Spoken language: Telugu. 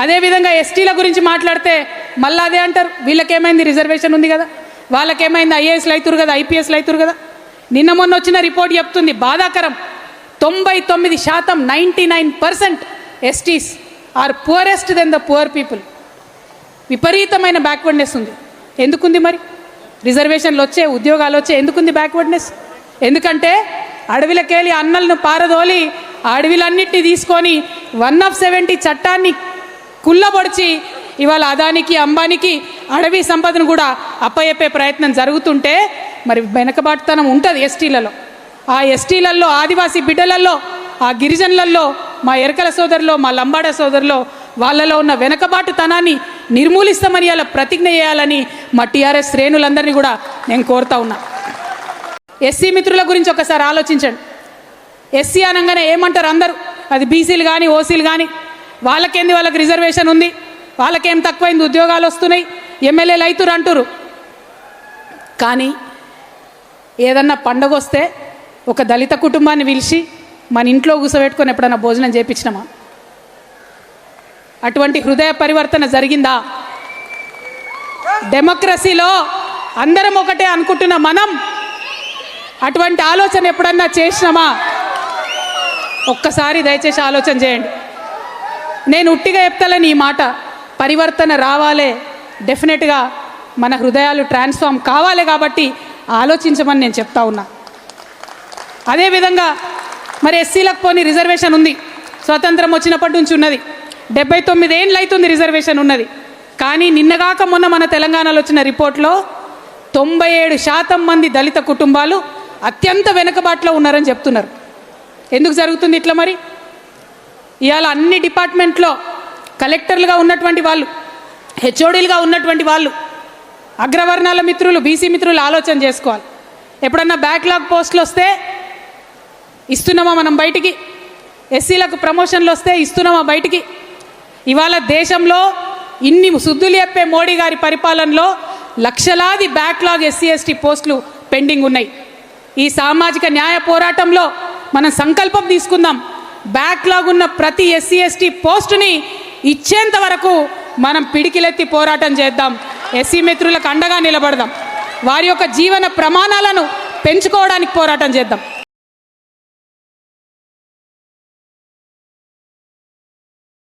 అదేవిధంగా ఎస్టీల గురించి మాట్లాడితే మళ్ళీ అదే అంటారు, వీళ్ళకేమైంది రిజర్వేషన్ ఉంది కదా, వాళ్ళకేమైంది ఐఏఎస్లు అవుతారు కదా, ఐపీఎస్లు అవుతారు కదా. నిన్న మొన్న వచ్చిన రిపోర్ట్ చెప్తుంది బాధాకరం, 99% 99% STs are poorest than the poor people. విపరీతమైన బ్యాక్వర్డ్నెస్ ఉంది. ఎందుకుంది మరి? రిజర్వేషన్లు వచ్చే, ఉద్యోగాలు వచ్చే, ఎందుకుంది బ్యాక్వర్డ్నెస్? ఎందుకంటే అడవిలకెళ్ళి అన్నలను పారదోలి అడవిలన్నింటినీ తీసుకొని 170 చట్టాన్ని కుల్లబొడిచి ఇవాళ అదానికి అంబానికి అడవి సంపదను కూడా అప్పయెప్పే ప్రయత్నం జరుగుతుంటే మరి వెనకబాటుతనం ఉంటుంది ఎస్టీలలో. ఆ ఎస్టీలలో, ఆదివాసీ బిడ్డలలో, ఆ గిరిజనులలో, మా ఎరకల సోదరులో, మా లంబాడ సోదరులో వాళ్ళలో ఉన్న వెనకబాటుతనాన్ని నిర్మూలిస్తామని అలా ప్రతిజ్ఞ చేయాలని మా టీఆర్ఎస్ శ్రేణులందరినీ కూడా నేను కోరుతా ఉన్నా. ఎస్సీ మిత్రుల గురించి ఒకసారి ఆలోచించండి. ఎస్సీ అనగానే ఏమంటారు అందరూ, అది బీసీలు కానీ ఓసీలు కానీ, వాళ్ళకేంది, వాళ్ళకి రిజర్వేషన్ ఉంది, వాళ్ళకేం తక్కువైంది, ఉద్యోగాలు వస్తున్నాయి, ఎమ్మెల్యేలు అవుతురు అంటారు. కానీ ఏదన్నా పండగ వస్తే ఒక దళిత కుటుంబాన్ని పిలిచి మన ఇంట్లో కూర్చోబెట్టుకొని ఎప్పుడన్నా భోజనం చేయించినామా? అటువంటి హృదయ పరివర్తన జరిగిందా? డెమోక్రసీలో అందరం ఒకటే అనుకుంటున్న మనం అటువంటి ఆలోచన ఎప్పుడన్నా చేసినామా? ఒక్కసారి దయచేసి ఆలోచన చేయండి. నేను ఉట్టిగా చెప్తాలని ఈ మాట, పరివర్తన రావాలే, డెఫినెట్గా మన హృదయాలు ట్రాన్స్ఫార్మ్ కావాలి. కాబట్టి ఆలోచించమని నేను చెప్తా ఉన్నా. అదేవిధంగా మరి ఎస్సీలకు పోనీ రిజర్వేషన్ ఉంది, స్వతంత్రం వచ్చినప్పటి నుంచి ఉన్నది, 79 ఏళ్ళు అవుతుంది రిజర్వేషన్ ఉన్నది. కానీ నిన్నగాక మొన్న మన తెలంగాణలో వచ్చిన రిపోర్ట్లో 97% మంది దళిత కుటుంబాలు అత్యంత వెనుకబాటులో ఉన్నారని చెప్తున్నారు. ఎందుకు జరుగుతుంది ఇట్లా మరి? ఇవాళ అన్ని డిపార్ట్మెంట్లో కలెక్టర్లుగా ఉన్నటువంటి వాళ్ళు, హెచ్ఓడీలుగా ఉన్నటువంటి వాళ్ళు, అగ్రవర్ణాల మిత్రులు, బీసీ మిత్రులు ఆలోచన చేసుకోవాలి. ఎప్పుడన్నా బ్యాక్లాగ్ పోస్టులు వస్తే ఇస్తున్నామా మనం బయటికి? ఎస్సీలకు ప్రమోషన్లు వస్తే ఇస్తున్నామా బయటికి? ఇవాళ దేశంలో ఇన్ని శుద్ధులు చెప్పే మోడీ గారి పరిపాలనలో లక్షలాది బ్యాక్లాగ్ ఎస్సీ ఎస్టీ పోస్టులు పెండింగ్ ఉన్నాయి. ఈ సామాజిక న్యాయ పోరాటంలో మనం సంకల్పం తీసుకుందాం, బ్యాక్లాగ్ ఉన్న ప్రతి ఎస్సీ ఎస్టీ పోస్టుని ఇచ్చేంత వరకు మనం పిడికిలెత్తి పోరాటం చేద్దాం. ఎస్సీ మిత్రులకు అండగా నిలబడదాం, వారి యొక్క జీవన ప్రమాణాలను పెంచుకోవడానికి పోరాటం చేద్దాం.